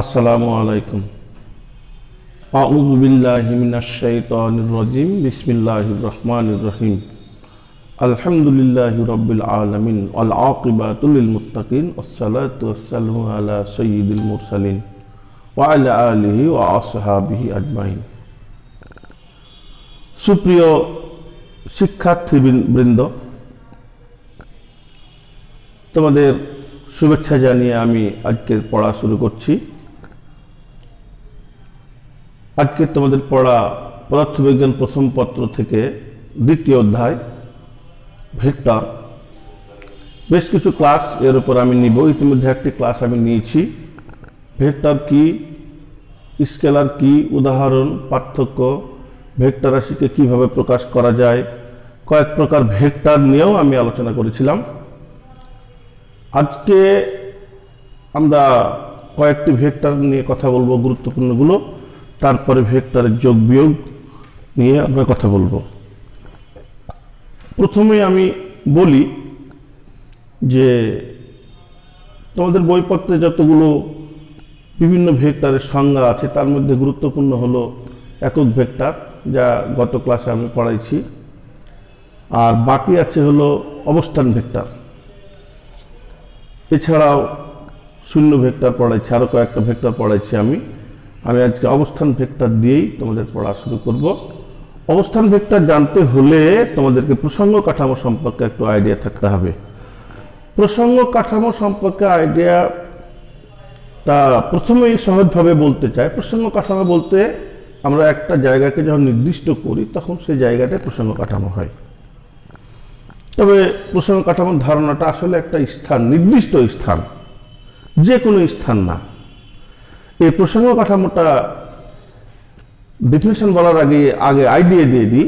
আসসালামু আলাইকুম। আউযু বিল্লাহি মিনাশ শাইতানির রাজিম। বিসমিল্লাহির রহমানির রহিম। আলহামদুলিল্লাহি রাব্বিল আলামিন ওয়াল আকিবাতু লিল মুত্তাকিন ওয়াসসালাতু ওয়াসসালামু আলা সাইয়্যিদিল মুরসালিন ওয়া আলা আলিহি ওয়া আসহাবিহি আজমাইন। সুপ্রিয় শিক্ষার্থীবৃন্দ, তোমাদের শুভেচ্ছা জানিয়ে আমি আজকের পড়া শুরু করছি। আজকে তোমাদের পড়া পদার্থবিজ্ঞান প্রথম পত্র থেকে দ্বিতীয় অধ্যায় ভেক্টর। বেশ কিছু ক্লাস এর উপর আমি নিব। ইতিমধ্যে একটি ক্লাস আমি নিয়েছি। ভেক্টর কি, স্কেলার কি, উদাহরণ, পার্থক্য, ভেক্টর রাশিকে কিভাবে প্রকাশ করা যায়, কয়েক প্রকার ভেক্টর নিয়েও আমি আলোচনা করেছিলাম। আজকে আমরা কয়েকটি ভেক্টর নিয়ে কথা বলবো, গুরুত্বপূর্ণগুলো। তারপরে ভেক্টরের যোগ বিয়োগ নিয়ে আমরা কথা বলবো। প্রথমে আমি বলি যে তোমাদের বইপত্রে যতগুলো বিভিন্ন ভেক্টরের সংজ্ঞা আছে তার মধ্যে গুরুত্বপূর্ণ হলো একক ভেক্টর, যা গত ক্লাসে আমি পড়াইছি। আর বাকি আছে হলো অবস্থান ভেক্টর। এছাড়াও শূন্য ভেক্টর পড়াইছি, আরও কয়েকটা ভেক্টর পড়াইছি আমি আজকে অবস্থান ভেক্টর দিয়েই তোমাদের পড়া শুরু করব। অবস্থান ভেক্টর জানতে হলে তোমাদেরকে প্রসঙ্গ কাঠামো সম্পর্কে একটু আইডিয়া থাকতে হবে। প্রসঙ্গ কাঠামো সম্পর্কে আইডিয়াটা প্রথমেই সহজভাবে বলতে চাই। প্রসঙ্গ কাঠামো বলতে আমরা একটা জায়গাকে যখন নির্দিষ্ট করি তখন সেই জায়গাটায় প্রসঙ্গ কাঠামো হয়। তবে প্রসঙ্গ কাঠামোর ধারণাটা আসলে একটা স্থান, নির্দিষ্ট স্থান, যে কোনো স্থান না। এই প্রসঙ্গ কাঠামোটা ডেফিনেশন বলার আগে আইডিয়া দিয়ে দিই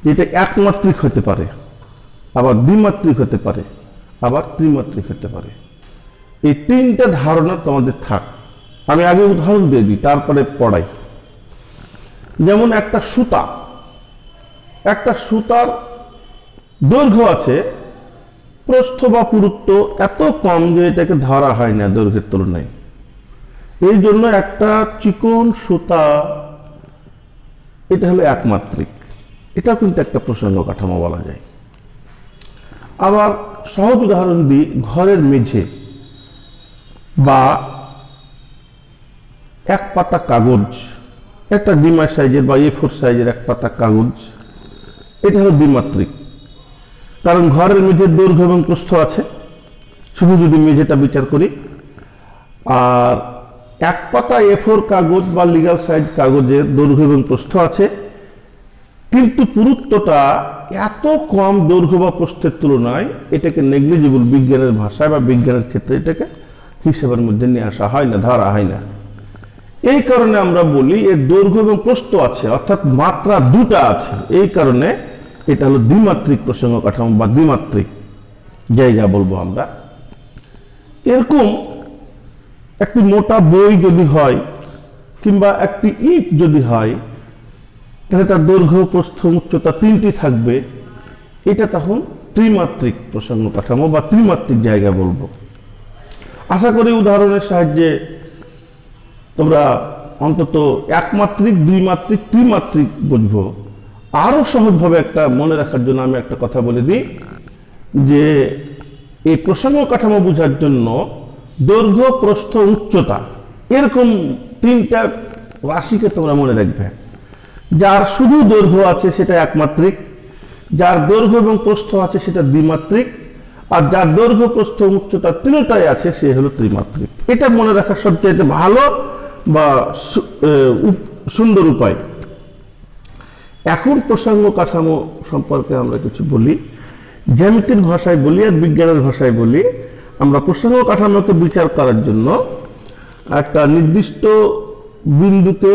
যে এটা একমাত্রিক হতে পারে, আবার দ্বিমাত্রিক হতে পারে, আবার ত্রিমাত্রিক হতে পারে। এই তিনটা ধারণা তোমাদের থাক। আমি আগে উদাহরণ দিয়ে দিই, তারপরে পড়াই। যেমন একটা সুতার দৈর্ঘ্য আছে, প্রস্থ বা পুরুত্ব এত কম যে এটাকে ধরা হয় না দৈর্ঘ্যের তুলনায়। এই জন্য একটা চিকন সুতা, এটা হলো একমাত্রিক। এটা কিন্তু একটা প্রসঙ্গ কাঠামো বলা যায়। আবার সহজ উদাহরণ দিই, ঘরের মেঝে বা এক পাতা কাগজ, একটা ডিমার সাইজের বা A4 সাইজের এক পাতা কাগজ, এটা হলো দ্বিমাত্রিক। কারণ ঘরের মেঝের দৈর্ঘ্য এবং প্রস্থ আছে, শুধু যদি মেঝেটা বিচার করি। আর এক পাতা A4 কাগজ বা লিগাল সাইজ কাগজের দৈর্ঘ্য এবং প্রস্থ আছে, কিন্তু পুরুত্বটা এত কম দৈর্ঘ্য বা প্রস্থের তুলনায় এটাকে নেগলিজিবল, বিজ্ঞানের ভাষায় বা বিজ্ঞানের ক্ষেত্রে এটাকে হিসেবের মধ্যে নিয়ে আসা হয় না, ধরা হয় না। এই কারণে আমরা বলি এর দৈর্ঘ্য এবং প্রস্থ আছে, অর্থাৎ মাত্রা দুটা আছে। এই কারণে এটা হলো দ্বিমাত্রিক প্রসঙ্গ কাঠামো বা দ্বিমাত্রিক জায়গা বলবো আমরা। এরকম একটি মোটা বই যদি হয় কিংবা একটি ইট যদি হয়, তাহলে তার দৈর্ঘ্য, প্রস্থ, উচ্চতা তিনটি থাকবে। এটা তখন ত্রিমাত্রিক প্রসঙ্গ কাঠামো বা ত্রিমাত্রিক জায়গা বলবো। আশা করি উদাহরণের সাহায্যে তোমরা অন্তত একমাত্রিক, দ্বিমাত্রিক, ত্রিমাত্রিক বুঝবো। আরো সহজভাবে একটা মনে রাখার জন্য আমি একটা কথা বলে দিই যে এই প্রসঙ্গ কাঠামো বোঝার জন্য দৈর্ঘ্য, প্রস্থ, উচ্চতা এরকম তিনটা রাশিকে তোমরা মনে রাখবে। যার শুধু দৈর্ঘ্য আছে সেটা একমাত্রিক, যার দৈর্ঘ্য এবং প্রস্থ আছে সেটা দ্বিমাত্রিক, আর যার দৈর্ঘ্য, প্রস্থ, উচ্চতা তিনটাই আছে সে হলো ত্রিমাত্রিক। এটা মনে রাখার সবচেয়ে ভালো বা সুন্দর উপায়। এখন প্রসঙ্গ কাঠামো সম্পর্কে আমরা কিছু বলি। জ্যামিতির ভাষায় বলি আর বিজ্ঞানের ভাষায় বলি। আমরা প্রসঙ্গ কাঠামোকে বিচার করার জন্য একটা নির্দিষ্ট বিন্দুকে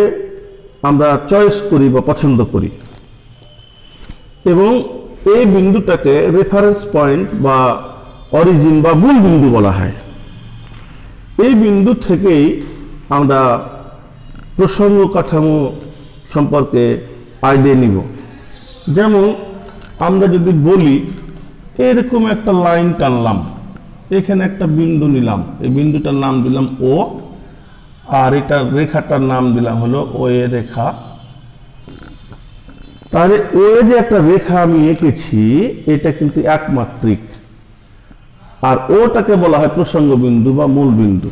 আমরা চয়েস করি বা পছন্দ করি, এবং এই বিন্দুটাকে রেফারেন্স পয়েন্ট বা অরিজিন বা মূল বিন্দু বলা হয়। এই বিন্দু থেকেই আমরা প্রসঙ্গ কাঠামো সম্পর্কে আইডিয়া নিব। যেমন আমরা যদি বলি এরকম একটা লাইন টানলাম, এখানে একটা বিন্দু নিলাম, এই বিন্দুটার নাম দিলাম ও, আর এটা রেখাটার নাম দিলাম হলো ওএ রেখা। তাহলে ওএ যে একটা রেখা আমি এঁকেছি এটা কিন্তু একমাত্রিক, আর ওটাকে বলা হয় প্রসঙ্গ বিন্দু বা মূল বিন্দু।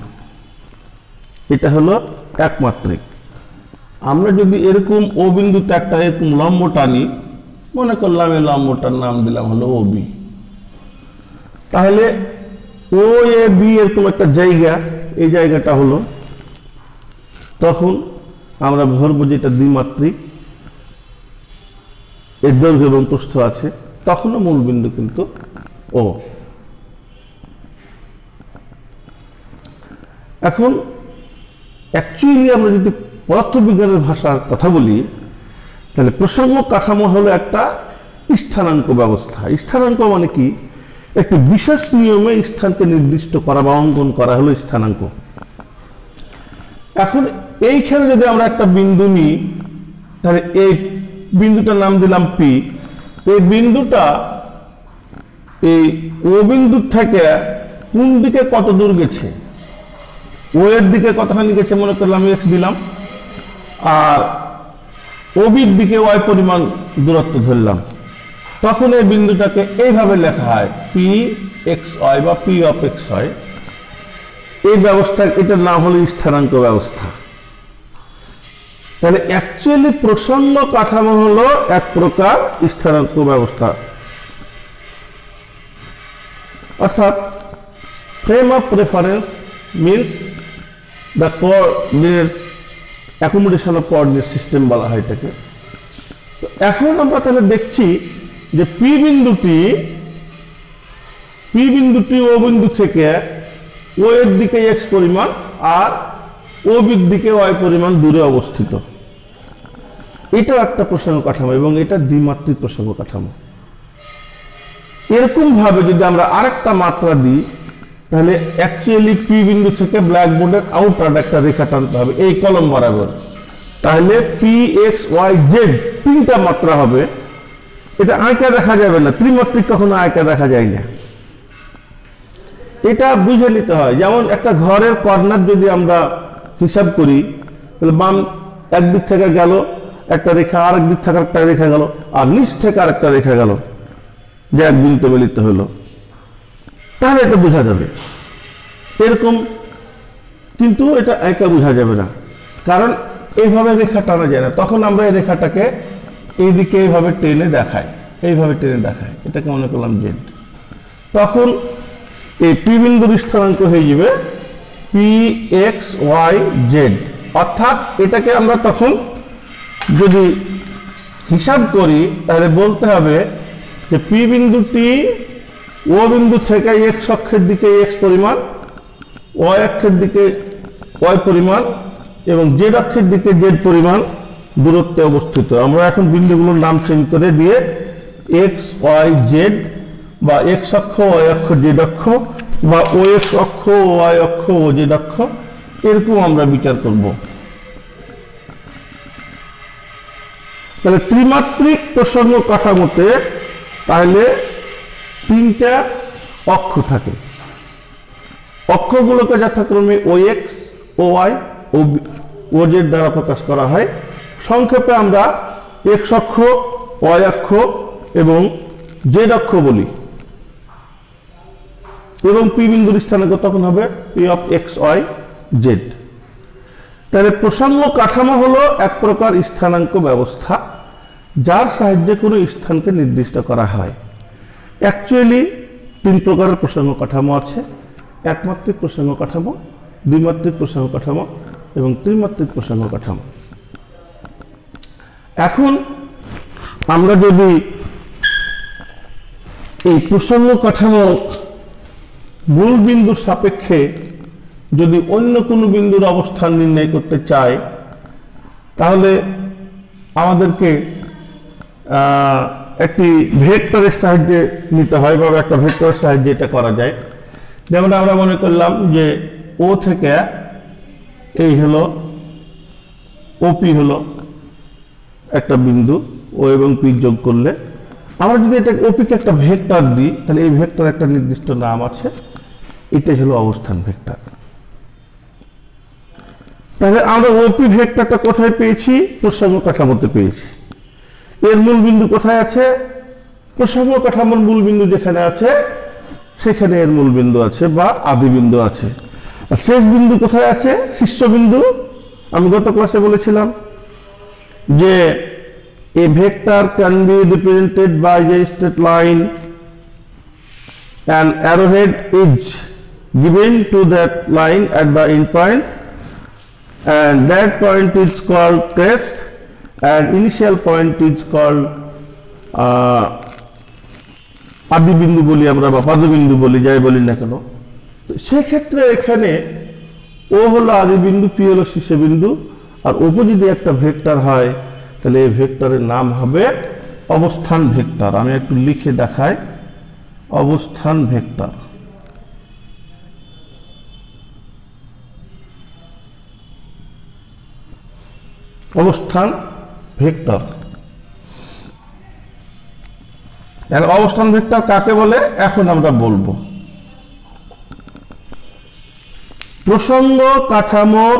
এটা হলো একমাত্রিক। আমরা যদি এরকম ও বিন্দুতে একটা এরকম লম্ব টানি, মনে করলাম এই লম্বটার নাম দিলাম হলো ও বি, তাহলে ও এ বি এরকম একটা জায়গা, এই জায়গাটা হলো, তখন আমরা ধরবো যে এটা দ্বিমাত্রিক, এর দৈর্ঘ্য এবং প্রস্থ আছে, তখনও মূল বিন্দু কিন্তু ও। এখন অ্যাকচুয়ালি আমরা যদি পদার্থবিজ্ঞানের ভাষার কথা বলি, তাহলে প্রসঙ্গ কাঠামো হলো একটা স্থানাঙ্ক ব্যবস্থা। স্থানাঙ্ক মানে কি? একটি বিশেষ নিয়মে স্থানকে নির্দিষ্ট করা বা অঙ্কন করা হলো স্থানাঙ্ক। এখন এইখানে যদি আমরা একটা বিন্দু নিই, তাহলে এই বিন্দুটার নাম দিলাম পি। এই বিন্দুটা এই ও বিন্দুর থেকে কোন দিকে কত দূর গেছে, ও এর দিকে কতখানি গেছে মনে করলাম এক্স দিলাম, আর ও বির দিকে ওয়াই পরিমাণ দূরত্ব ধরলাম, তখন এই বিন্দুটাকে এইভাবে লেখা হয় পি এক্স ওয়াই বা পি অফ এক্স ওয়াই। এই ব্যবস্থার এটার নাম হলো স্থানাঙ্ক ব্যবস্থা। তাহলে অ্যাকচুয়ালি প্রসঙ্গ কাঠামো হলো এক প্রকার স্থানাঙ্ক ব্যবস্থা, অর্থাৎ frame of reference means the coordinate accommodation of coordinate system বলা হয় এটাকে। তো এখন আমরা তাহলে দেখছি যে পি বিন্দুটি ও বিন্দু থেকে ও এর দিকে এক্স পরিমাণ আর ও বির দিকে ওয়াই পরিমাণ দূরে অবস্থিত। এটাও একটা প্রসঙ্গ কাঠামো এবং এটা দ্বিমাত্রিক প্রসঙ্গ কাঠামো। এরকম ভাবে যদি আমরা আরেকটা মাত্রা দিই, তাহলে অ্যাকচুয়ালি পি বিন্দু থেকে ব্ল্যাকবোর্ডের আউটার একটা রেখা টানতে হবে এই কলম বরাবর, তাহলে পি এক্স ওয়াই জেড তিনটা মাত্রা হবে। এটা আঁকা দেখা যাবে না, ত্রিমাত্রিক কখনো আঁকা দেখা যায় না, এটা বুঝে নিতে হয়। যেমন একটা ঘরের কর্নার যদি আমরা হিসাব করি, তাহলে বাম একদিক থেকে গেল একটা রেখা, আরেক দিক থেকে একটা রেখা গেল, আর নিচ থেকে আরেকটা রেখা গেল, যে এক বিন্দুতে মিলিত হলো, তাহলে এটা বোঝা যাবে। এরকম কিন্তু এটা একা বোঝা যাবে না, কারণ এইভাবে রেখা টানা যায় না। তখন আমরা এই রেখাটাকে এইদিকে এইভাবে টেনে দেখাই, এইভাবে টেনে দেখাই, এটাকে মনে করলাম জেড। তখন এই পি বিন্দুর স্থানাঙ্ক হয়ে যাবে পি এক্স ওয়াই জেড। অর্থাৎ এটাকে আমরা তখন যদি হিসাব করি, তাহলে বলতে হবে যে পি বিন্দুটি ও বিন্দু থেকে এক্স অক্ষের দিকে এক্স পরিমাণ, ওয়াই অক্ষের দিকে ওয়াই পরিমাণ এবং জেড অক্ষের দিকে জেড পরিমাণ দূরত্বে অবস্থিত। আমরা এখন বিন্দুগুলোর নাম চেঞ্জ করে দিয়ে এক্স ওয়াই জেড বা এক্স অক্ষ ওয়াই অক্ষ জেড অক্ষ বা ও এক্স অক্ষ ওয়াই অক্ষ ও জেড অক্ষ এরকম আমরা বিচার করব। তাহলে ত্রিমাত্রিক প্রসঙ্গ কাঠামোতে তাহলে তিনটা অক্ষ থাকে, অক্ষগুলোকে যথাক্রমে ও এক্স ও ওয়াই ও জেড দ্বারা প্রকাশ করা হয়। সংক্ষেপে আমরা এক্স অক্ষ ওয়াই অক্ষ এবং জেড অক্ষ বলি, এবং পি বিন্দুর স্থানাঙ্ক তখন হবে P of X Y Z. তাহলে প্রসঙ্গ কাঠামো হলো এক প্রকার স্থানাঙ্ক ব্যবস্থা, যার সাহায্যে কোনো স্থানকে নির্দিষ্ট করা হয়। অ্যাকচুয়ালি তিন প্রকারের প্রসঙ্গ কাঠামো আছে: একমাত্রিক প্রসঙ্গ কাঠামো, দ্বিমাত্রিক প্রসঙ্গ কাঠামো এবং ত্রিমাত্রিক প্রসঙ্গ কাঠামো। এখন আমরা যদি এই প্রসঙ্গ কাঠামো মূল বিন্দুর সাপেক্ষে যদি অন্য কোনো বিন্দুর অবস্থান নির্ণয় করতে চাই, তাহলে আমাদেরকে একটি ভেক্টরের সাহায্যে নিতে হয় বা একটা ভেক্টরের সাহায্যে এটা করা যায়। যেমন আমরা মনে করলাম যে ও থেকে এই হলো ওপি হলো একটা বিন্দু, ও এবং পি যোগ করলে আমরা যদি এটা ওপিকে একটা ভেক্টর দিই, তাহলে এই ভেক্টর একটা নির্দিষ্ট নাম আছে, এটাই হলো অবস্থান ভেক্টর। তাহলে আমরা ওপি ভেক্টরটা কোথায় পেয়েছি? প্রসঙ্গ কাঠামোতে পেয়েছি। এর মূল বিন্দু কোথায় আছে? প্রসঙ্গ কাঠামোর মূল বিন্দু যেখানে আছে সেখানে এর মূল বিন্দু আছে বা আদি বিন্দু আছে। আর শেষ বিন্দু কোথায় আছে? শীর্ষবিন্দু। আমি গত ক্লাসে বলেছিলাম যে a vector can be represented by a straight line, an arrowhead is given to that line at the end point, and that point is called crest, and initial point is called আদি বিন্দু বলি আমরা বা পাদবিন্দু বলি, যাই বলি না কেন। সেই ক্ষেত্রে এখানে ও হলো আদি বিন্দু, পি হলো শীর্ষবিন্দু, আর ওপো যদি একটা ভেক্টর হয় তাহলে এই ভেক্টরের নাম হবে অবস্থান ভেক্টর। আমি একটু লিখে দেখাই, অবস্থান ভেক্টর। অবস্থান ভেক্টর। অবস্থান ভেক্টর কাকে বলে এখন আমরা বলবো। প্রসঙ্গ কাঠামোর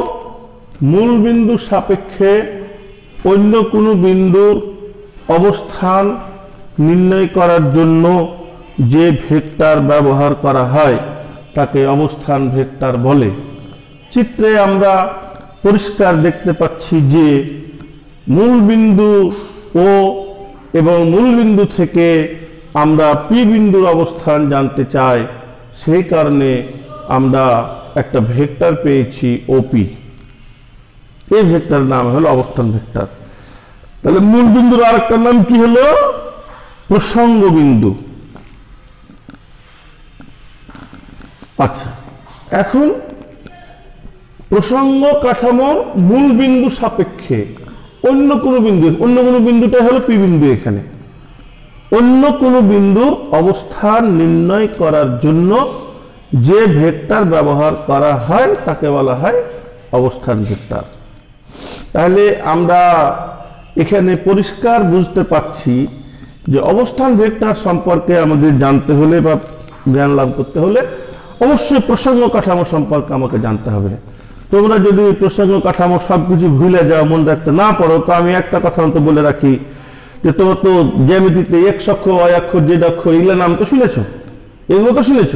মূল বিন্দু সাপেক্ষে অন্য কোনো বিন্দুর অবস্থান নির্ণয় করার জন্য যে ভেক্টর ব্যবহার করা হয় তাকে অবস্থান ভেক্টর বলে। চিত্রে আমরা পরিষ্কার দেখতে পাচ্ছি যে মূল বিন্দু ও এবং মূল বিন্দু থেকে আমরা পি বিন্দুর অবস্থান জানতে চাই, সেই কারণে আমরা একটা ভেক্টর পেয়েছি ওপি। এই ভেক্টর নাম হলো অবস্থান ভেক্টর। তাহলে মূল বিন্দুর আরেকটা নাম কি হলো? প্রসঙ্গ বিন্দু। আচ্ছা, এখন প্রসঙ্গ কাঠামোর মূল বিন্দু সাপেক্ষে অন্য কোনো বিন্দুটা হলো পি বিন্দু। এখানে অন্য কোনো বিন্দুর অবস্থান নির্ণয় করার জন্য যে ভেক্টর ব্যবহার করা হয় তাকে বলা হয় অবস্থান ভেক্টর। তাহলে আমরা এখানে পরিষ্কার বুঝতে পারছি যে অবস্থান ভেক্টর সম্পর্কে আমাদের জানতে হলে বা জ্ঞান লাভ করতে হলে অবশ্যই প্রসঙ্গ কাঠামো সম্পর্কে আমাকে জানতে হবে। তোমরা যদি প্রসঙ্গ কাঠামো সবকিছু ভুলে যাও, মনে রাখতে না পারো, তো আমি একটা কথা তো বলে রাখি যে তোমরা তো জ্যামিতিতে এক্স অক্ষ, ওয়াই অক্ষ, জেড অক্ষ এগুলো নাম তো শুনেছ, এগুলো তো শুনেছ।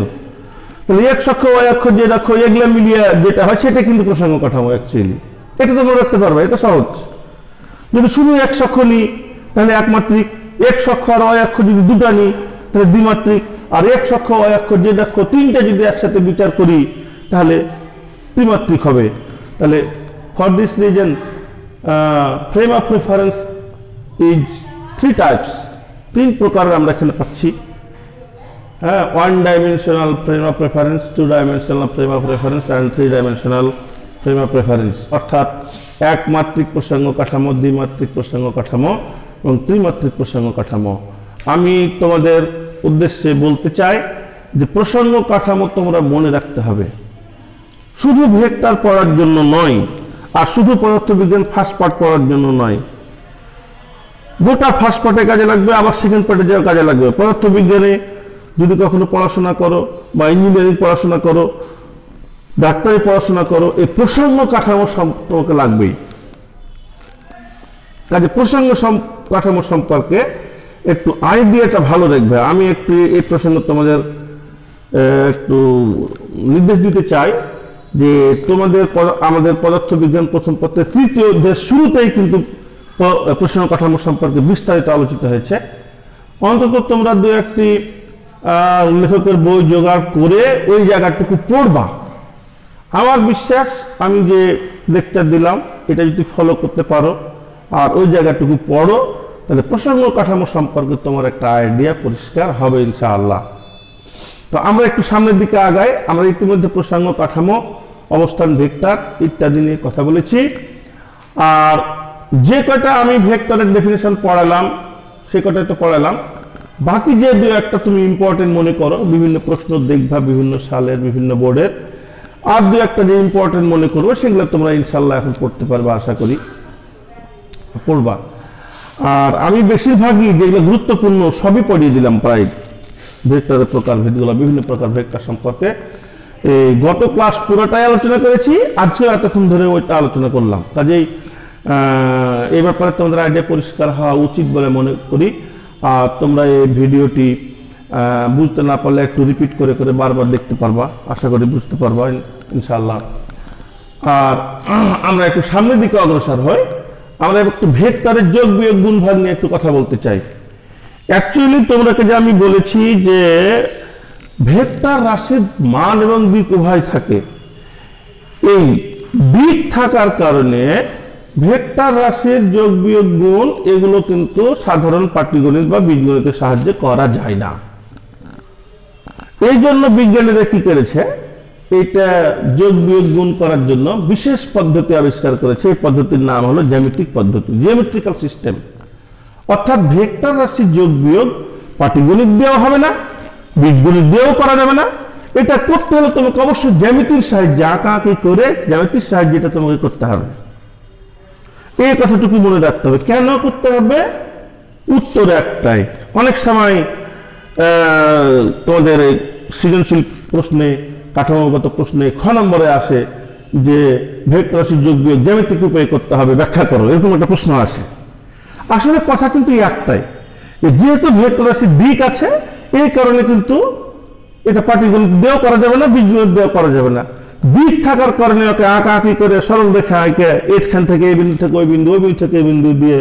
তাহলে এক্স অক্ষ, ওয়াই অক্ষ, জেড অক্ষ এগুলো মিলিয়ে যেটা হয় সেটা কিন্তু প্রসঙ্গ কাঠামো অ্যাকচুয়ালি। এটা তো মনে রাখতে পারবে, এটা সহজ। যদি শুধু এক্স অক্ষ নিই তাহলে একমাত্রিক, এক্স অক্ষ আর ওয়াই অক্ষ যদি দুটা নিই তাহলে দ্বিমাত্রিক, আর এক্স অক্ষ, ওয়াই অক্ষ, জেড অক্ষ তিনটা যদি একসাথে বিচার করি তাহলে ত্রিমাত্রিক হবে। তাহলে for this reason frame of reference is three types, তিন প্রকারের আমরা এখানে পাচ্ছি। হ্যাঁ, one dimensional frame of reference, two dimensional frame of reference and three dimensional frame of reference. অর্থাৎ একমাত্রিক প্রসঙ্গ কাঠামো, দ্বিমাত্রিক প্রসঙ্গ কাঠামো এবং ত্রিমাত্রিক প্রসঙ্গ কাঠামো। আমি তোমাদের উদ্দেশ্যে বলতে চাই যে প্রসঙ্গ কাঠামো তোমরা মনে রাখতে হবে, শুধু ভেক্টর পড়ার জন্য নয়, আর শুধু পদার্থবিজ্ঞান ফার্স্ট পার্ট পড়ার জন্য নয়। গোটা ফার্স্ট পার্টে কাজে লাগবে, আবার সেকেন্ড পার্টে যাওয়া কাজে লাগবে। পদার্থবিজ্ঞানে যদি কখনো পড়াশোনা করো বা ইঞ্জিনিয়ারিং পড়াশোনা করো, ডাক্তারি পড়াশোনা করো, এই প্রসঙ্গ কাঠামো তোমাকে লাগবেই। কাজে প্রসঙ্গ কাঠামো সম্পর্কে একটু আইডিয়াটা ভালো দেখবে। আমি একটু এই প্রসঙ্গে তোমাদের একটু নির্দেশ দিতে চাই যে তোমাদের আমাদের পদার্থবিজ্ঞান প্রথম পত্রের তৃতীয় অধ্যায়ের শুরুতেই কিন্তু প্রসঙ্গ কাঠামো সম্পর্কে বিস্তারিত আলোচিত হয়েছে। অন্তত তোমরা দু একটি লেখকের বই জোগাড় করে ওই জায়গাটুকু পড়বা। আমার বিশ্বাস আমি যে লেকচার দিলাম এটা যদি ফলো করতে পারো আর ওই জায়গাটুকু পড়ো, তাহলে প্রসঙ্গ কাঠামো সম্পর্কে তোমার একটা আইডিয়া পরিষ্কার হবে ইনশাআল্লাহ। তো আমরা একটু সামনের দিকে আগাই। আমরা ইতিমধ্যে প্রসঙ্গ কাঠামো, অবস্থান ভেক্টর ইত্যাদি নিয়ে কথা বলেছি। আর যে কটা আমি ভেক্টরের ডেফিনেশন পড়ালাম সে কটা তো পড়ালাম, বাকি যে দু একটা তুমি ইম্পর্টেন্ট মনে করো, বিভিন্ন প্রশ্ন দেখবা বিভিন্ন সালের বিভিন্ন বোর্ডের, আর দু একটা যে ইম্পর্টেন্ট মনে করবো সেগুলো তোমরা ইনশাল্লাহ এখন পড়তে পারবে, আশা করি পড়বা। আর আমি বেশিরভাগই যেগুলো গুরুত্বপূর্ণ সবই পড়িয়ে দিলাম, প্রায় ভেক্টরের প্রকারভেদগুলো, বিভিন্ন প্রকার ভেক্টর সম্পর্কে। এই গত ক্লাস পুরোটাই আলোচনা করেছি, আজকে এতক্ষণ ধরে ওইটা আলোচনা করলাম। কাজেই এই ব্যাপারে তোমাদের আইডিয়া পরিষ্কার হওয়া উচিত বলে মনে করি। আর তোমরা এই ভিডিওটি বুঝতে না পারলে একটু রিপিট করে করে বারবার দেখতে পারবা, আশা করি বুঝতে পারবা ইনশাআল্লাহ। আর আমরা একটু সামনের দিকে অগ্রসর হই, আমরা একটু ভেক্টরের যোগ বিয়োগ গুণ ভাগ নিয়ে একটু কথা বলতে চাই। অ্যাকচুয়ালি তোমরাকে যে আমি বলেছি যে ভেক্টর রাশির মান এবং দিক উভয় থাকে, এই দিক থাকার কারণে ভেক্টর রাশির যোগ বিয়োগ গুণ এগুলো কিন্তু সাধারণ পাটিগণিত বা বীজগণিতের সাহায্যে করা যায় না। এই জন্য বিজ্ঞানীরা কি করেছে, এটা যোগ বিয়োগ গুণ করার জন্য বিশেষ পদ্ধতি আবিষ্কার করেছে। এই পদ্ধতির নাম হলো জ্যামিতিক পদ্ধতি, জিওমেট্রিক্যাল সিস্টেম। অর্থাৎ ভেক্টর রাশির যোগ বিয়োগ পাটিগণিত দিয়েও হবে না, বীজগণিত দিয়েও করা যাবে না। এটা করতে হলে তোমাকে অবশ্যই জ্যামিতির সাহায্যে আঁকাআঁকি করে জ্যামিতির সাহায্যে এটা তোমাকে করতে হবে। এই কথাটুকু মনে রাখতে হবে। কেন করতে হবে? উত্তর একটাই। অনেক সময় তোমাদের সৃজনশীল প্রশ্নে, কাঠামোগত প্রশ্নে খ নম্বরে আসে যে ভেক্টর রাশির যোগ বিয়োগ জ্যামিতিক উপায়ে করতে হবে, ব্যাখ্যা করো, এরকম একটা প্রশ্ন আসে। আসলে কথা কিন্তু একটাই, যেহেতু ভেক্টর রাশির দিক আছে এই কারণে কিন্তু এটা পাটিগণিত দিয়েও করা যাবে না, বীজগণিত দিয়েও করা যাবে না। দিক থাকার কারণে ওকে আঁকাআঁকি করে সরল রেখা আঁকে এখান থেকে এই বিন্দু থেকে ওই বিন্দু, ওই বিন্দু থেকে এই বিন্দু দিয়ে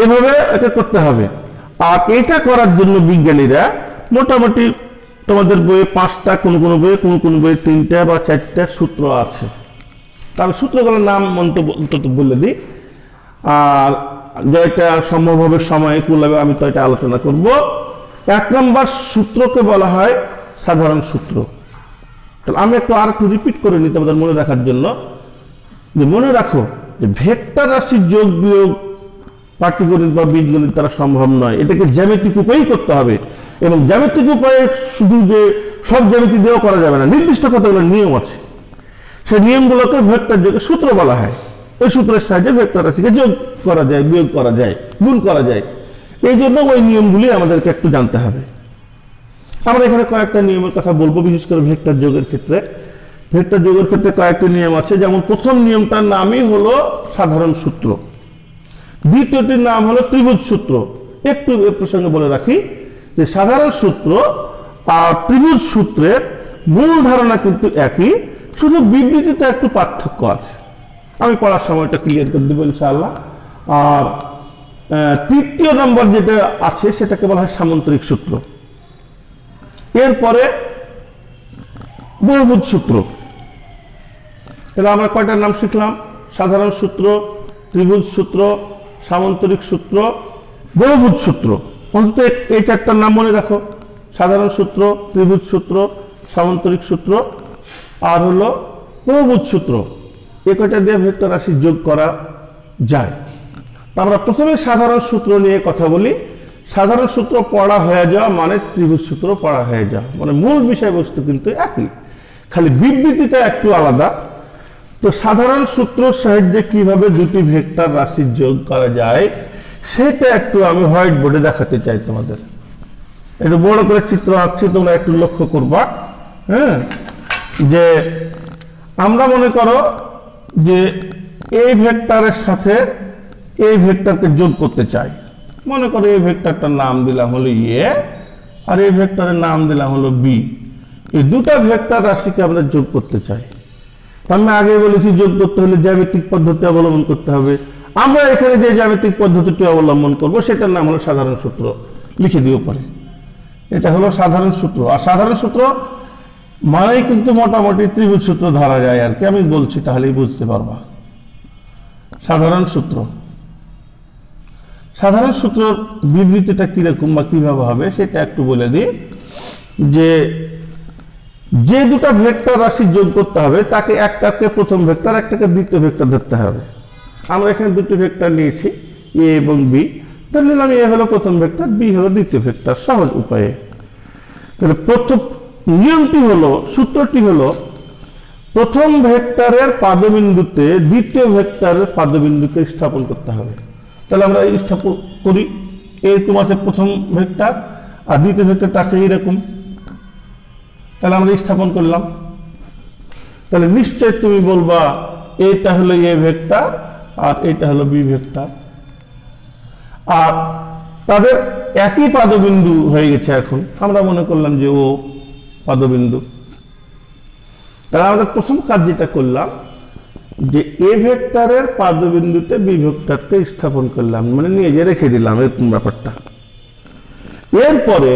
এভাবে এটা করতে হবে। আর এটা করার জন্য বিজ্ঞানীরা মোটামুটি তোমাদের বইয়ে 5টা, কোন কোন বইয়ে 3টা বা 4টা সূত্র আছে। তার সূত্রগুলোর নাম অন্তত বলে দিই, আর যেটা সম্ভব হবে সময় কুলাবে আমি তো এটা আলোচনা করব। 1 নম্বর সূত্রকে বলা হয় সাধারণ সূত্র। তাহলে আমি একটু রিপিট করে নিই তোমাদের মনে রাখার জন্য, যে মনে রাখো যে ভেক্টর রাশির যোগ বিয়োগ পাটিগণিত বা বীজগণিত দ্বারা সম্ভব নয়, এটাকে জ্যামিতিক উপায়েই করতে হবে। এবং জ্যামিতিক উপায়ে শুধু যে সব জ্যামিতি দিয়েও করা যাবে না, নির্দিষ্ট কতগুলো নিয়ম আছে, সেই নিয়মগুলোকে ভেক্টর যোগের সূত্র বলা হয়। ওই সূত্রের সাহায্যে ভেক্টর রাশিকে যোগ করা যায়, বিয়োগ করা যায়, গুণ করা যায়। এই জন্য ওই নিয়মগুলি আমাদেরকে একটু জানতে হবে। আমরা এখানে কয়েকটা নিয়মের কথা বলবো, বিশেষ করে ভেক্টর যোগের ক্ষেত্রে। ভেক্টর যোগের ক্ষেত্রে কয়েকটি নিয়ম আছে, যেমন প্রথম নিয়মটার নামই হলো সাধারণ সূত্র, দ্বিতীয়টির নাম হলো ত্রিভুজ সূত্র। একটু এ প্রসঙ্গে বলে রাখি যে সাধারণ সূত্র আর ত্রিভুজ সূত্রের মূল ধারণা কিন্তু একই, শুধু বিবৃতিতে একটু পার্থক্য আছে। আমি পড়ার সময়টা ক্লিয়ার করে দেবো ইনশাআল্লাহ। আর তৃতীয় নম্বর যেটা আছে সেটাকে বলা হয় সামান্তরিক সূত্র। এরপরে বহুভুজ সূত্র। তাহলে আমরা কয়টার নাম শিখলাম? সাধারণ সূত্র, ত্রিভুজ সূত্র, সামান্তরিক সূত্র, বহুভুজ সূত্র। অন্তত এই 4টার নাম মনে রাখো, সাধারণ সূত্র, ত্রিভুজ সূত্র, সামান্তরিক সূত্র আর হলো বহুভুজ সূত্র। এই কয়টা দিয়ে ভেক্টর রাশি যোগ করা যায়। আমরা প্রথমে সাধারণ সূত্র নিয়ে কথা বলি। সাধারণ সূত্র পড়া হয়ে যাওয়া মানে ত্রিভুজ সূত্র পড়া হয়ে যাওয়া, মানে মূল বিষয়বস্তু কিন্তু একই, খালি বিবৃতিটা একটু আলাদা। তো সাধারণ সূত্রের সাহায্যে কিভাবে দুটি ভেক্টর রাশির যোগ করা যায় সেটা একটু আমি হোয়াইট বোর্ডে দেখাতে চাই তোমাদের। একটু বড় করে চিত্র আঁকছি, তোমরা একটু লক্ষ্য করবা। হ্যাঁ, যে আমরা মনে করো যে এই ভেক্টরের সাথে এই ভেক্টরকে যোগ করতে চাই। মনে করো এই ভেক্টরটার নাম দিলাম হলো এ আর এই ভেক্টরের নাম দিলাম হলো বি। এই দুটা ভেক্টর রাশিকে আমরা যোগ করতে চাই। আমি আগে বলেছি যোগ করতে হলে জ্যামিতিক পদ্ধতি অবলম্বন করতে হবে। আমরা এখানে যে জ্যামিতিক পদ্ধতিটি অবলম্বন করব সেটার নাম হলো সাধারণ সূত্র। লিখে দিও পরে, এটা হলো সাধারণ সূত্র। আর সাধারণ সূত্র মানেই কিন্তু মোটামুটি ত্রিভুজ সূত্র ধরা যায় আর কি, আমি বলছি তাহলেই বুঝতে পারবা। সাধারণ সূত্র, সাধারণ সূত্র বিবৃতিটা কিরকম বা কিভাবে হবে সেটা একটু বলে দিই। যে দুটা ভেক্টর রাশি যোগ করতে হবে তাকে একটাকে প্রথম ভেক্টর, একটাকে দ্বিতীয় ভেক্টর ধরতে হবে। আমরা এখানে দুটি ভেক্টর নিয়েছি, এ এবং বি। ধরে নিলাম এ হলো প্রথম ভেক্টর, বি হলো দ্বিতীয় ভেক্টর, সহজ উপায়ে। তাহলে প্রথম নিয়মটি হলো, সূত্রটি হলো, প্রথম ভেক্টরের পাদবিন্দুতে দ্বিতীয় ভেক্টরের পাদবিন্দুকে স্থাপন করতে হবে। তাহলে আমরা স্থাপন করি, এরকম আছে প্রথম ভেক্টর আর দ্বিতীয় ভেক্টরটা আছে এইরকম। তাহলে আমরা স্থাপন করলাম, তাহলে নিশ্চয় তুমি বলবা এটা হলো এ ভেক্টর আর এটা হলো বি ভেক্টর, আর তাদের একই পাদবিন্দু হয়ে গেছে। এখন আমরা মনে করলাম যে ও পাদবিন্দু, তাহলে আমাদের প্রথম কাজ যেটা করলাম যে এ ভেক্টরের পাদবিন্দুতে বি ভেক্টরকে স্থাপন করলাম, মানে নিয়ে যে রেখে দিলাম এরকম ব্যাপারটা। এরপরে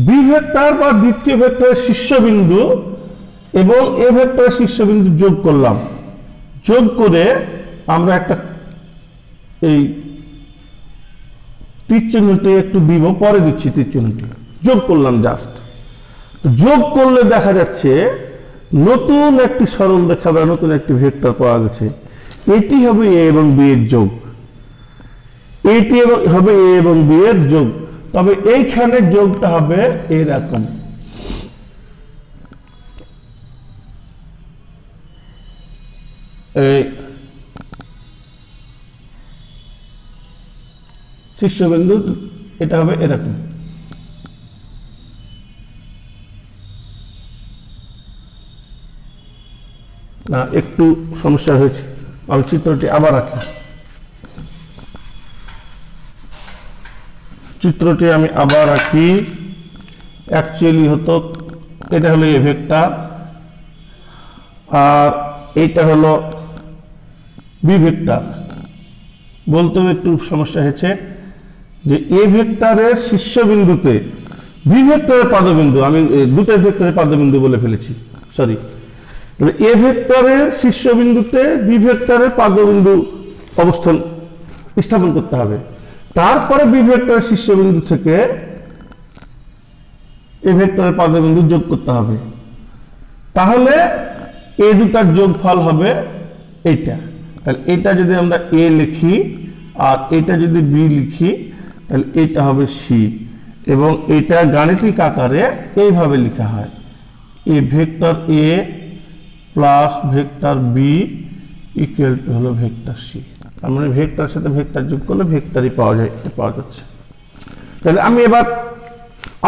বি ভেক্টর বা দ্বিতীয় ভেক্টরের শীর্ষবিন্দু এবং এ ভেক্টরের শীর্ষবিন্দু যোগ করলাম। যোগ করে আমরা একটা এই তীর চিহ্নটি একটু দিব, পরে দিচ্ছি তীর চিহ্নটি, যোগ করলাম জাস্ট। যোগ করলে দেখা যাচ্ছে নতুন একটি সরল রেখা বা নতুন একটি ভেক্টর পাওয়া গেছে। এটি হবে এ এবং বি এর যোগ, এটি হবে এ এবং বি এর যোগ। তবে এইখানে যোগটা হবে এরকম, এই শীর্ষবিন্দু এটা হবে এরকম। না, একটু সমস্যা হয়েছে, আমি চিত্রটি আবার আঁকি। চিত্রটি আমি আবার আঁকি। অ্যাকচুয়ালি হতো এটা হলো এ ভেক্টর আর এইটা হলো বি ভেক্টর। বলতেও একটু সমস্যা হয়েছে যে এ ভেক্টরের শীর্ষবিন্দুতে বি ভেক্টরের পাদবিন্দু, আমি দুটো ভেক্টরের পাদবিন্দু বলে ফেলেছি, সরি। এ ভেক্টরের শীর্ষবিন্দুতে বি ভেক্টরের পাদবিন্দু অবস্থান স্থাপন করতে হবে, তারপরে বি ভেক্টরের শীর্ষবিন্দু থেকে এ ভেক্টরের পাদবিন্দু যোগ করতে হবে। তাহলে এই দুটার যোগফল হবে এইটা। তাহলে এটা যদি আমরা এ লিখি আর এটা যদি বি লিখি তাহলে এটা হবে সি, এবং এটা গাণিতিক আকারে এইভাবে লেখা হয় A vector A plus vector B equal to হলো ভেক্টর সি। তার মানে ভেক্টরের সাথে ভেক্টর যোগ করলে ভেক্টরই পাওয়া যায়, এটা পাওয়া যাচ্ছে। তাহলে আমি এবার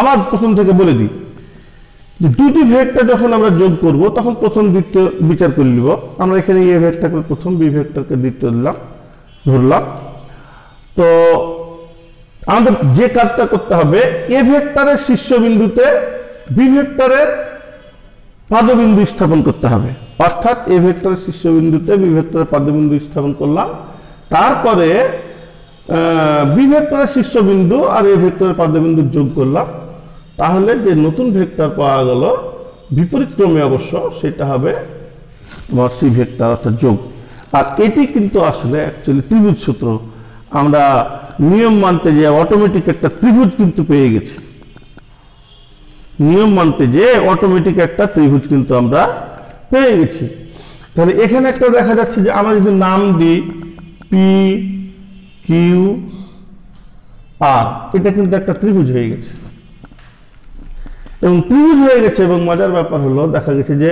আমার প্রথম থেকে বলে দিই যে দুটি ভেক্টর যখন আমরা যোগ করব তখন প্রথম দ্বিতীয় বিচার করে নিব। আমরা এখানে এ ভেক্টরকে প্রথম, বি ভেক্টরকে দ্বিতীয় ধরলাম। তো আমাদের যে কাজটা করতে হবে, এ ভেক্টরের শীর্ষবিন্দুতে বি ভেক্টরের পাদবিন্দু স্থাপন করতে হবে। অর্থাৎ এ ভেক্টরের শীর্ষবিন্দুতে বি ভেক্টরের পাদবিন্দু স্থাপন করলাম, তারপরে বি ভেক্টরের শীর্ষবিন্দু আর এ ভেক্টরের পাদবিন্দু যোগ করলাম। তাহলে যে নতুন ভেক্টর পাওয়া গেল বিপরীত ক্রমে অবশ্য, সেটা হবে তোমার সি ভেক্টর অর্থাৎ যোগ। আর এটি কিন্তু আসলে অ্যাকচুয়ালি ত্রিভুজ সূত্র। আমরা নিয়ম মানতে যে অটোমেটিক একটা ত্রিভুজ কিন্তু পেয়ে গেছি, নিয়ম মানতে যে অটোমেটিক একটা ত্রিভুজ কিন্তু আমরা পেয়ে গেছি। তাহলে এখানে একটা দেখা যাচ্ছে যে আমরা যদি নাম দিই পি কিউ আর, এটা কিন্তু একটা ত্রিভুজ হয়ে গেছে, এবং ত্রিভুজ হয়ে গেছে। এবং মজার ব্যাপার হলো দেখা গেছে যে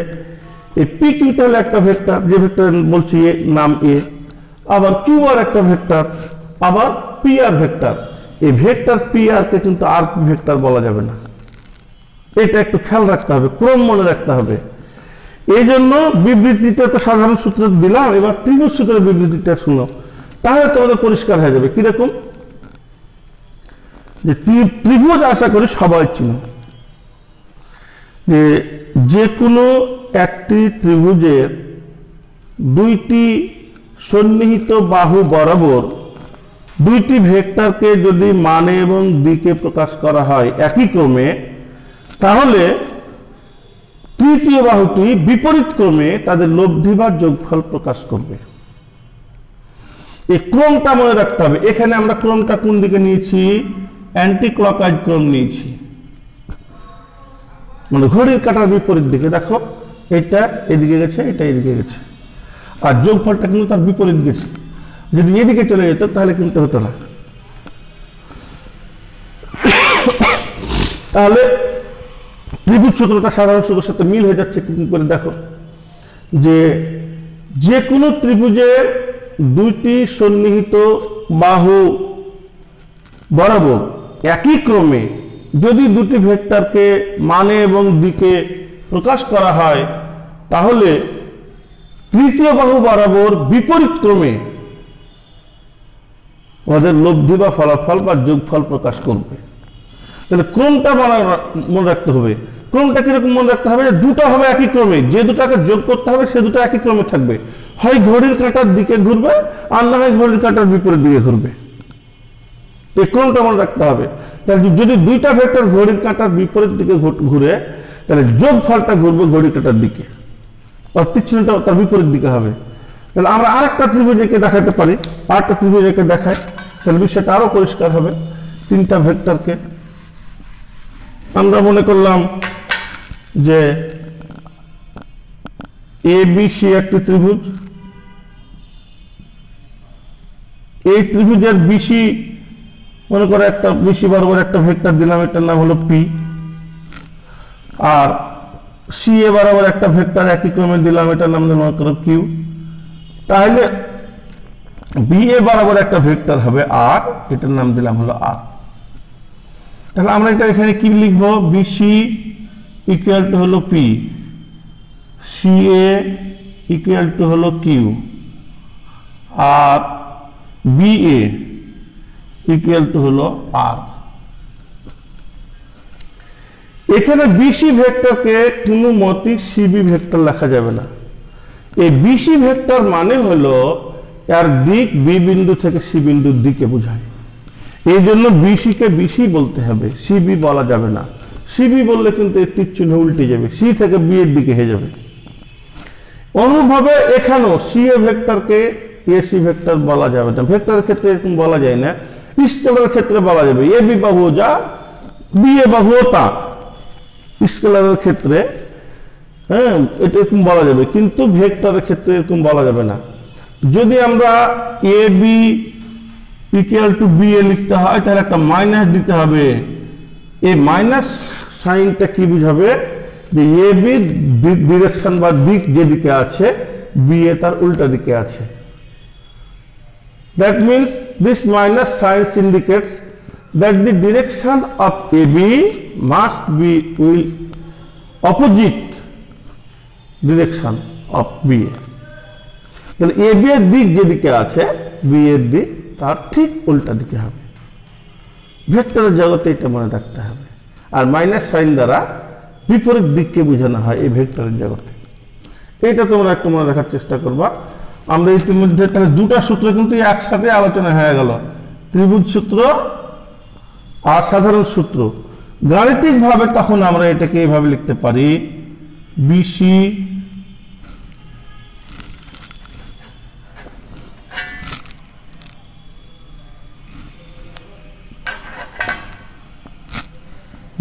এই পি কিউটা হলো একটা ভেক্টর, যে ভেক্টর বলছি নাম এ, আবার কিউ আর একটা ভেক্টর, আবার পি আর ভেক্টর। এই ভেক্টর পি আর কে কিন্তু আর ভেক্টর বলা যাবে না, এটা একটু খেয়াল রাখতে হবে, ক্রম মনে রাখতে হবে। এই জন্য বিবৃতিটা তো সাধারণ সূত্র দিলাম, এবার ত্রিভুজ সূত্রের বিবৃতিটা শুনো, তাহলে তোমাদের পরিষ্কার হয়ে যাবে। কিরকম? যে ত্রিভুজ আশা করি সবাই চিনো, যে কোনো একটি ত্রিভুজের দুইটি সন্নিহিত বাহু বরাবর দুইটি ভেক্টরকে যদি মানে এবং দিকে প্রকাশ করা হয় একই ক্রমে, তাহলে তৃতীয় বাহুটি বিপরীত ক্রমে তাদের লব্ধি বা যোগফল প্রকাশ করবে। এই ক্রমটা মনে রাখতে হবে। এখানে আমরা ক্রমটা কোন দিকে নিয়েছি? অ্যান্টি ক্লকওয়াইজ ক্রম নিয়েছি, মানে ঘড়ির কাঁটার বিপরীত দিকে। দেখো এটা এদিকে গেছে, এটা এদিকে গেছে, আর যোগফলটা কিন্তু তার বিপরীত গেছে। যদি এদিকে চলে যেত তাহলে কিন্তু হতো না। তাহলে ত্রিভুজ সূত্রটা সাধারণ সূত্রের সাথে মিল হয়ে যাচ্ছে। কিন্তু করে দেখো যে কোনো ত্রিভুজের দুইটি সন্নিহিত বাহু বরাবর একই ক্রমে যদি দুটি ভেক্টরকে মানে এবং দিকে প্রকাশ করা হয়, তাহলে তৃতীয় বাহু বরাবর বিপরীত ক্রমে আমাদের লব্ধি বা ফলাফল বা যোগফল প্রকাশ করবে। তাহলে ক্রমটা মনে রাখতে হবে। ক্রমটা কিরকম মনে রাখতে হবে? যে দুটো হবে একই ক্রমে, যে দুটাকে যোগ করতে হবে সে দুটো একই ক্রমে থাকবে, হয় ঘড়ির কাঁটার দিকে ঘুরবে আর না হয় ঘড়ির কাঁটার বিপরীত দিকে ঘুরবে। এই ক্রমটা মনে রাখতে হবে। তাহলে যদি দুইটা ভেক্টর ঘড়ির কাঁটার বিপরীত দিকে ঘুরে, তাহলে যোগফলটা ঘুরবে ঘড়ির কাঁটার দিকে, তীক্ষ্ণটা তার বিপরীত দিকে হবে। তাহলে আমরা আরেকটা ত্রিভুজ এঁকে দেখাতে পারি, আরেকটা ত্রিভুজ এঁকে দেখাই, তাহলে বিষয়টা আরো পরিষ্কার হবে। তিনটা ভেক্টরকে আমরা মনে করলাম যে এ বি সি একটি ত্রিভুজ, এই ত্রিভুজের বিসি মনে করে একটা বিসি বরাবর একটা ভেক্টর দিলাম, এটার নাম হলো পি, আর সি এ বরাবর একটা ভেক্টর একই ক্রমে দিলাম, এটার নাম মনে করো কিউ। তাহলে বি এ বরাবর একটা ভেক্টর হবে আর, এটার নাম দিলাম হলো আর। তাহলে আমরা এটা এখানে কি লিখবো? বিসি ইকুয়াল টু হলো P, C A equal to হলো কিউ, আর বি এ ইকুয়াল টু হলো আর। এখানে বিসি ভেক্টরকে কোনো মতে সিবি ভেক্টর লেখা যাবে না। এই বিসি ভেক্টর মানে হলো এর দিক বি বিন্দু থেকে সি বিন্দুর দিকে বোঝায়, এই জন্য বিসি কে বিসি বলতে হবে, সিবি বলা যাবে না। সিবি বললে কিন্তু এর তীর চিহ্ন উল্টে যাবে, সি থেকে বি এর দিকে হয়ে যাবে। অনুভাবে এখানেও সি এ ভেক্টরকে এসি ভেক্টর বলা যাবে না, ভেক্টরের ক্ষেত্রে এরকম বলা যায় না। স্কেলারের ক্ষেত্রে বলা যাবে, এ বি বাহু যা বি এ বাহু তা, স্কেলারের ক্ষেত্রে হ্যাঁ এটা এরকম বলা যাবে, কিন্তু ভেক্টরের ক্ষেত্রে এরকম বলা যাবে না। যদি আমরা A B equal two B A লিখতে হয়, তাহলে একটা মাইনাস দিতে হবে। এই মাইনাস সাইনটা কি বুঝাবে? যে এ বি ডিরেকশন বা দিক যেদিকে আছে, বি এ তার উল্টা দিকে আছে। That means this minus sign indicates that the direction of AB must be will opposite direction of BA. তাহলে AB এর দিক যেদিকে আছে, BA এর দিক তার ঠিক উল্টা দিকে হবে। ভেক্টরের জগতে এটা মনে রাখতে হবে। আর মাইনাস সাইন দ্বারা বিপরীত দিককে বোঝানো হয় এই ভেক্টরের জগতে। এটা তোমরা একটু মনে রাখার চেষ্টা করবা। আমরা ইতিমধ্যে তাহলে দুটা সূত্র কিন্তু একসাথে আলোচনা হয়ে গেল, ত্রিভুজ সূত্র আর সাধারণ সূত্র। গাণিতিক ভাবে তখন আমরা এটাকে এইভাবে লিখতে পারি, বিসি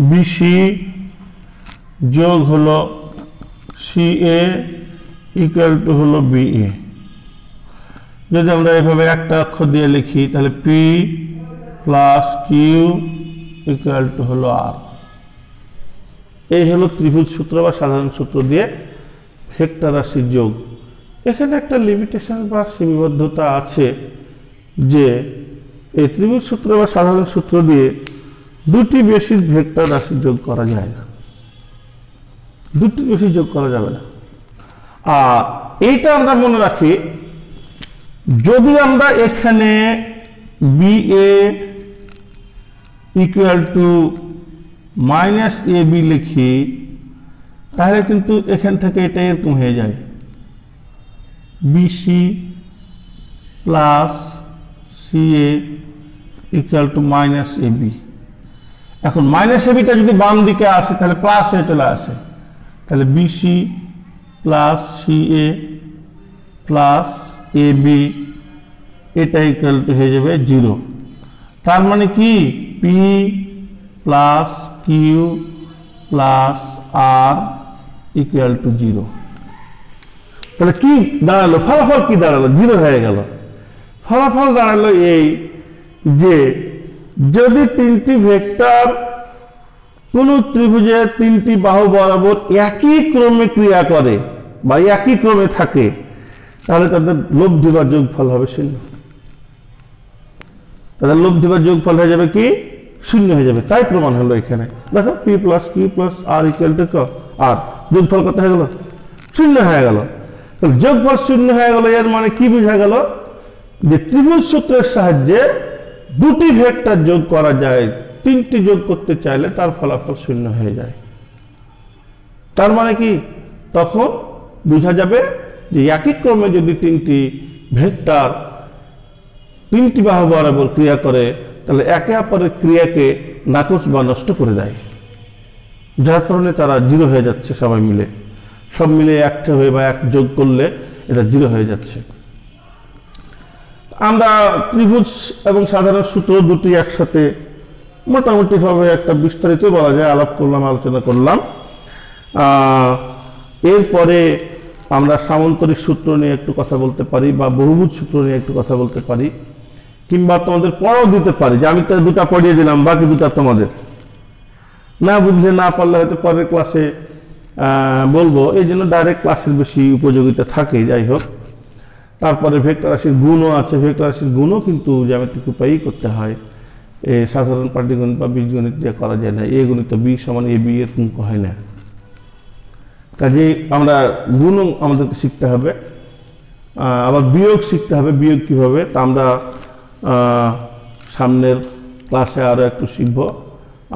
বিসি যোগ হলো সি এ ইকুয়াল টু হলো বি এ। যদি আমরা এভাবে একটা অক্ষর দিয়ে লিখি, তাহলে P plus Q equal to হলো আর। এই হলো ত্রিভুজ সূত্র বা সাধারণ সূত্র দিয়ে ভেক্টর রাশির যোগ। এখানে একটা লিমিটেশন বা সীমাবদ্ধতা আছে যে এই ত্রিভুজ সূত্র বা সাধারণ সূত্র দিয়ে দুটি বেশি ভেক্টর রাশি যোগ করা যায় না, দুটি বেশি যোগ করা যাবে না। আর এইটা আমরা মনে রাখি, যদি আমরা এখানে B A equal to minus A B লিখি, তাহলে কিন্তু এখান থেকে এটা এরকম হয়ে যায়, BC plus C A equal to minus A B. এখন মাইনাস এ বিটা যদি বাম দিকে আসে তাহলে প্লাস হয়ে চলে আসে, তাহলে BC plus C A plus A B এটা ইকুয়াল টু হয়ে যাবে 0। তার মানে কি P plus Q plus R equal to 0। তাহলে কি দাঁড়ালো? ফলাফল কি দাঁড়ালো? 0 হয়ে গেল। ফলাফল দাঁড়ালো এই যে যদি তিনটি ভেক্টর কোন ত্রিভুজের তিনটি বাহু বরাবর একই ক্রমে ক্রিয়া করে বা একই ক্রমে থাকে, তাহলে তাদের লব্ধি বা যোগফল হবে 0। তাদের লব্ধি বা যোগফল হয়ে যাবে কি? 0 হয়ে যাবে। তাই প্রমাণ হলো এখানে। দেখো P plus Q plus R equal to R, যোগফল কত হয়ে গেল? শূন্য হয়ে গেল। যোগফল শূন্য হয়ে গেল, এর মানে কি বোঝা গেল যে ত্রিভুজ সূত্রের সাহায্যে দুটি ভেক্টর যোগ করা যায়, তিনটি যোগ করতে চাইলে তার ফলাফল শূন্য হয়ে যায়। তার মানে কি তখন বোঝা যাবে যে একই ক্রমে যদি তিনটি ভেক্টর তিনটি বাহু বরাবর ক্রিয়া করে তাহলে একে অপরের ক্রিয়াকে নাকচ বা নষ্ট করে দেয়, যার কারণে তারা জিরো হয়ে যাচ্ছে। সবাই মিলে সব মিলে একটা হয়ে বা এক যোগ করলে এটা জিরো হয়ে যাচ্ছে। আমরা ত্রিভুজ এবং সাধারণ সূত্র দুটি একসাথে মোটামুটি ভাবে একটা বিস্তারিত বলা যায় আলাপ করলাম, আলোচনা করলাম। এরপরে আমরা সামান্তরিক সূত্র নিয়ে একটু কথা বলতে পারি বা বহুভুজ সূত্র নিয়ে একটু কথা বলতে পারি, কিংবা তোমাদের পড়াও দিতে পারি যে আমি তো দুটা পড়িয়ে দিলাম, বাকি দুটা তোমাদের। না বুঝলে না পারলে হয়তো পরের ক্লাসে বলবো, এই জন্য ডাইরেক্ট ক্লাসের বেশি উপযোগিতা থাকে। যাই হোক, তারপরে ভেক্টর রাশির গুণও আছে। ভেক্টর রাশির গুণও কিন্তু জ্যামিতিক উপায়েই করতে হয়, সাধারণ পাটিগণিত বা বীজগণিত দিয়ে করা যায় না। এ গণিত বি সমান এ বি এর অঙ্ক হয় না। কাজে আমরা গুণও আমাদেরকে শিখতে হবে, আবার বিয়োগ শিখতে হবে। বিয়োগ কিভাবে তা আমরা সামনের ক্লাসে আরও একটু শিখব।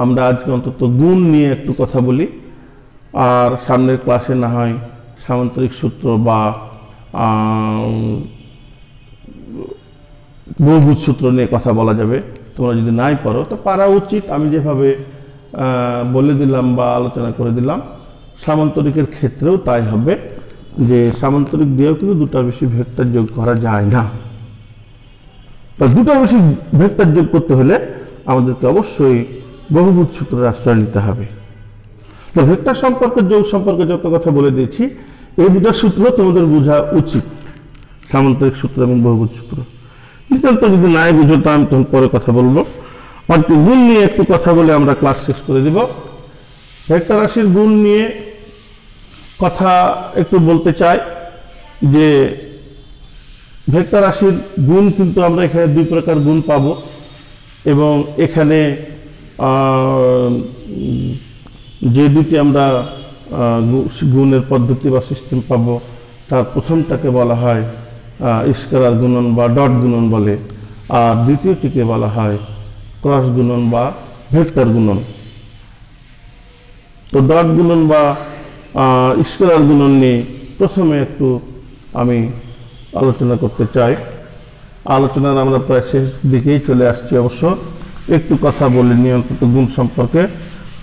আমরা আজকে অন্তত গুণ নিয়ে একটু কথা বলি, আর সামনের ক্লাসে না হয় সামান্তরিক সূত্র বা বহুভুজ সূত্র নিয়ে কথা বলা যাবে। তোমরা যদি নাই পারো তো পারা উচিত। আমি যেভাবে বলে দিলাম বা আলোচনা করে দিলাম, সামান্তরিকের ক্ষেত্রেও তাই হবে, যে সামান্তরিক দিয়েও কিন্তু দুটার বেশি ভেক্টর যোগ করা যায় না। দুটার বেশি ভেক্টর যোগ করতে হলে আমাদেরকে অবশ্যই বহুভুজ সূত্রের আশ্রয় নিতে হবে। তো ভেক্টর সম্পর্কে, যোগ সম্পর্কে যত কথা বলে দিয়েছি, এই দুটো সূত্র তোমাদের বোঝা উচিত, সামান্তরিক সূত্র এবং বহুভুজ সূত্র। নিতান্ত যদি নাই বুঝো তা আমি তখন পরে কথা বলবো। আর গুণ নিয়ে একটু কথা বলে আমরা ক্লাস শেষ করে দিব। ভেক্টর রাশির গুণ নিয়ে কথা একটু বলতে চাই যে ভেক্টর রাশির গুণ কিন্তু আমরা এখানে দুই প্রকার গুণ পাব, এবং এখানে যে দুটি আমরা গুণের পদ্ধতি বা সিস্টেম পাব, তার প্রথমটাকে বলা হয় স্কেলার গুণন বা ডট গুণন বলে, আর দ্বিতীয়টিকে বলা হয় ক্রস গুণন বা ভেক্টর গুণন। তো ডট গুণন বা স্কেলার গুণন নিয়ে প্রথমে একটু আমি আলোচনা করতে চাই। আলোচনার আমরা প্রায় শেষ দিকেই চলে আসছি। অবশ্য একটু কথা বলে নিই অন্তত গুণ সম্পর্কে,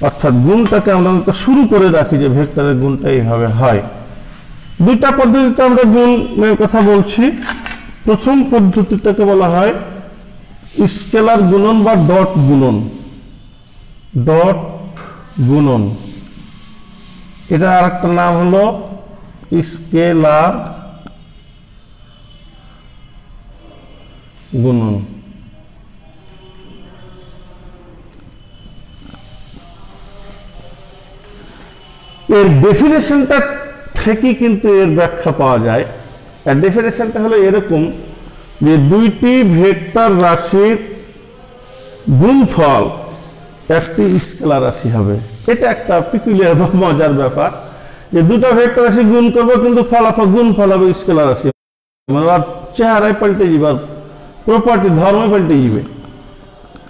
অর্থাৎ গুণটাকে আমরা শুরু করে রাখি যে ভেক্টরের গুণটা এইভাবে হয়। দুইটা পদ্ধতিতে আমরা গুণের কথা বলছি। প্রথম পদ্ধতিটাকে বলা হয় স্কেলার গুণন বা ডট গুণন। ডট গুণন, এটা আরেকটা নাম হলো স্কেলার গুণন। এর ডেফিনেশনটা থেকে কিন্তু এর ব্যাখ্যা পাওয়া যায়। এর ডেফিনেশনটা হলো এরকম যে দুইটি ভেক্টর রাশির গুণফল একটি স্কেলার রাশি হবে। এটা একটা পিকুলিয়ার বা মজার ব্যাপার যে দুটো ভেক্টর রাশি গুণ করবো কিন্তু ফলাফল গুণফল হবে স্কেলার রাশি, মানে চেহারায় পাল্টে যাবে, প্রপার্টি ধর্মে পাল্টে যাবে।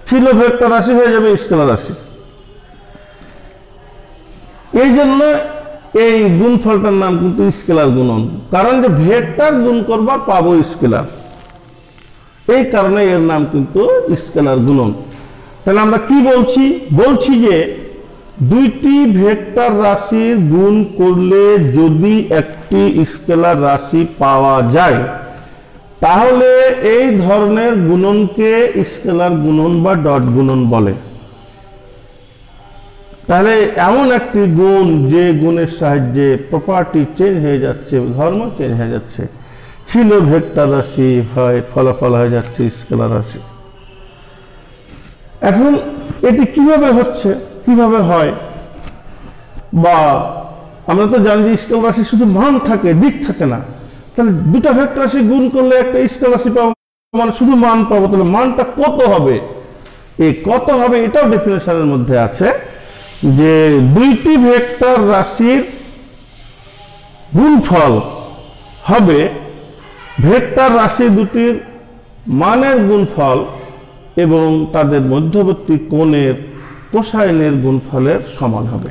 ছিল ভেক্টর রাশি হয়ে যাবে স্কেলার রাশি। এই জন্য এই গুণফলটার নাম কিন্তু স্কেলার গুণন, কারণ যে ভেক্টর গুণ করবার পাবো স্কেলার, এই কারণে এর নাম কিন্তু স্কেলার গুণন। তাহলে আমরা কি বলছি? বলছি যে দুইটি ভেক্টর রাশির গুণ করলে যদি একটি স্কেলার রাশি পাওয়া যায় তাহলে এই ধরনের গুণনকে স্কেলার গুণন বা ডট গুণন বলে। তাহলে এমন একটি গুণ যে গুণের সাহায্যে প্রপার্টি চেঞ্জ হয়ে যাচ্ছে, ধর্ম চেঞ্জ হয়ে যাচ্ছে, ছিল ভেক্টর রাশি হয় ফলাফল হয়ে যাচ্ছে স্কেলার রাশি। এখন এটি কিভাবে হচ্ছে, কিভাবে হয়? বা আমরা তো জানি যে স্কেলার রাশি শুধু মান থাকে, দিক থাকে না। তাহলে দুটা ভেক্টর রাশি গুণ করলে একটা স্কেলার রাশি পাবো, মানে শুধু মান পাবো। তাহলে মানটা কত হবে? এই কত হবে এটাও ডেফিনেশনের মধ্যে আছে যে দুইটি ভেক্টর রাশির গুণফল হবে ভেক্টর রাশি দুটির মানের গুণফল এবং তাদের মধ্যবর্তী কোণের কোসাইনের গুণফলের সমান হবে।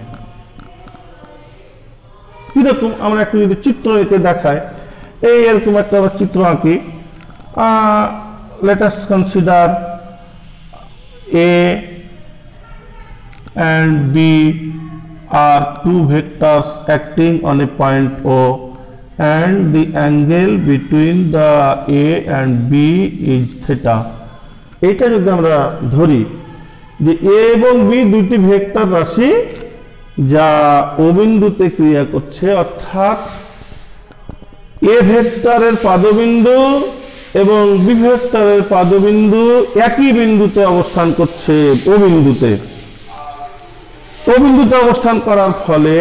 কিরকম আমরা একটু যদি চিত্র এঁকে দেখাই, এই এরকম একটা চিত্র আঁকি। let us consider A and B are two vectors acting on a point O and the angle between the A and B is theta. এটা যদি আমরা ধরি যে A এবং B দুটি ভেক্টর রাশি যা ও বিন্দুতে ক্রিয়া করছে, অর্থাৎ এ ভেক্টরের পাদবিন্দু এবং বি ভেক্টরের পাদবিন্দু একই বিন্দুতে অবস্থান করছে। ও বিন্দুতে অবস্থান করার ফলে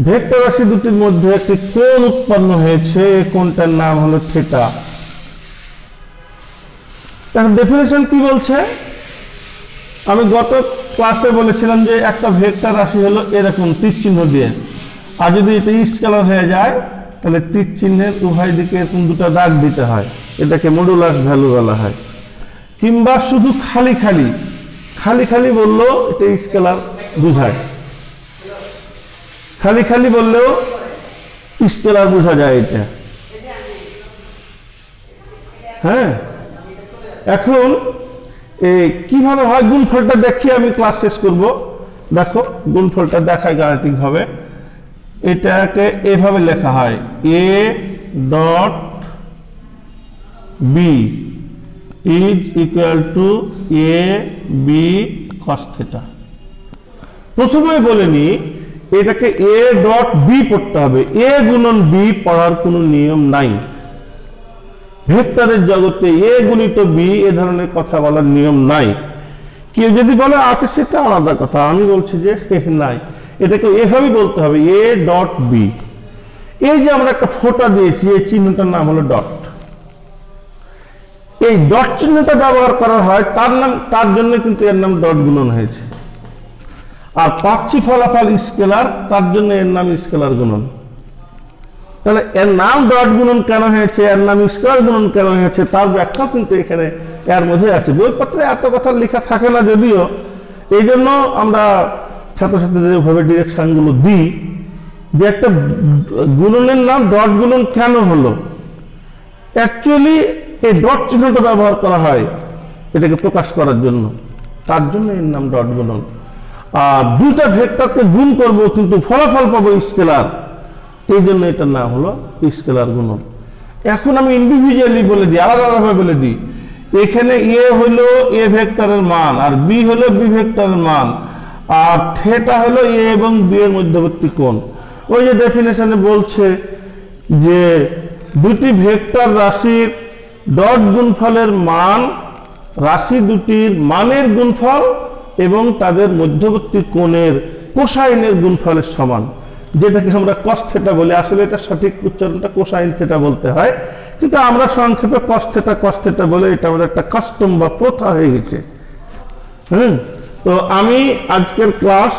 ভেক্টর রাশি দুটির মধ্যে একটি কোণ উৎপন্ন হয়েছে। এই কোণটার নাম হলো থিটা। এখন ডেফিনেশন কি বলছে? আমি গত ক্লাসে বলেছিলাম যে একটা ভেক্টর রাশি হলো এরকম তীর চিহ্ন দিয়ে, আর যদি এটা স্কেলার হয়ে যায় তাহলে তীর চিহ্নের উভয় দিকে এরকম দুটো দাগ দিতে হয়, এটাকে মডুলাস ভ্যালু বলা হয়। কিংবা শুধু খালি খালি বললেও এটা স্কেলার বোঝায়, খালি বললেও স্কেলার বোঝা যায় এটা। হ্যাঁ, এখন কিভাবে হয় গুণফলটা দেখিয়ে আমি ক্লাস শেষ করব। দেখো গুণফলটা দেখায় গাণিতিক ভাবে। এটাকে এভাবে লেখা হয় A dot B is equal to A B cos theta. প্রথমে বলে নি এটাকে এ ডট বি পড়তে হবে। এ গুণন বি পড়ার কোনো নিয়ম নাই। ভেক্টরের জগতে এ গুণিত বি এ ধরনের কথা বলার নিয়ম নাই। কেউ যদি বলে আছে সেটা আলাদা কথা, আমি বলছি যে নাই, এটাকে এভাবেই বলতে হবে এ ডট বি। এই যে আমরা একটা ফোঁটা দিয়েছি, এই চিহ্নটার নাম হলো ডট। এই ডট চিহ্নটা ব্যবহার করা হয় তার জন্য কিন্তু এর নাম ডট গুণন হয়েছে। আর পাচ্ছি ফলাফল স্কেলার, তার জন্য এর নাম স্কেলার গুণন। তাহলে এর নাম ডট গুণন কেন হয়েছে, এর নাম স্কেলার গুণন কেন হয়েছে, তার ব্যাখ্যা কিন্তু এখানে এর মধ্যে আছে। বইপত্রে এত কথা লেখা থাকে না যদিও, এই জন্য আমরা ছাত্রছাত্রীদের ওইভাবে ডিরেকশনগুলো দিই যে একটা গুণনের নাম ডট গুণন কেন হলো। অ্যাকচুয়ালি এই ডট চিহ্নটা ব্যবহার করা হয় এটাকে প্রকাশ করার জন্য, তার জন্য এর নাম ডট গুণন। আর দুটা ভেক্টরকে গুণ করব কিন্তু ফলাফল পাবো স্কেলার, এই জন্য এটার নাম হলো স্কেলার গুণন। এখন আমি ইন্ডিভিজুয়ালি বলে দিই, আলাদাভাবে বলে দিই। এখানে এ হলো এ ভেক্টরের মান, আর বি হলো বি ভেক্টরের মান, আর থিটা হলো এ এবং বি এর মধ্যবর্তী কোণ। ওই যে ডেফিনেশনে বলছে যে দুটি ভেক্টর রাশির ডট গুণফলের মান রাশি দুটির মানের গুণফল এবং তাদের মধ্যবর্তী কোণের কোসাইনের গুণফলের সমান, যেটাকে আমরা কস থিটা বলি। আসলে এটা সঠিক উচ্চারণটা কোসাইন থিটা বলতে হয়, কিন্তু আমরা সংক্ষেপে কস থিটা বলে, এটা আমাদের একটা কাস্টম বা প্রথা হয়ে গেছে। তো আমি আজকের ক্লাস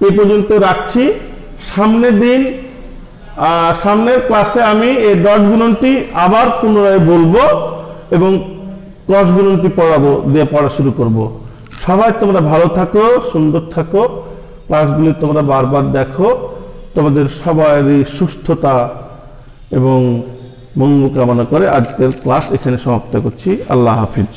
এই পর্যন্ত রাখছি। সামনের ক্লাসে আমি এই ডট গুণনটি আবার পুনরায় বলবো এবং ক্রস গুণনটি পড়া শুরু করব। সবাই তোমরা ভালো থাকো, সুন্দর থাকো, ক্লাসগুলি তোমরা বারবার দেখো। তোমাদের সবারই সুস্থতা এবং মঙ্গল কামনা করে আজকের ক্লাস এখানে সমাপ্ত করছি। আল্লাহ হাফিজ।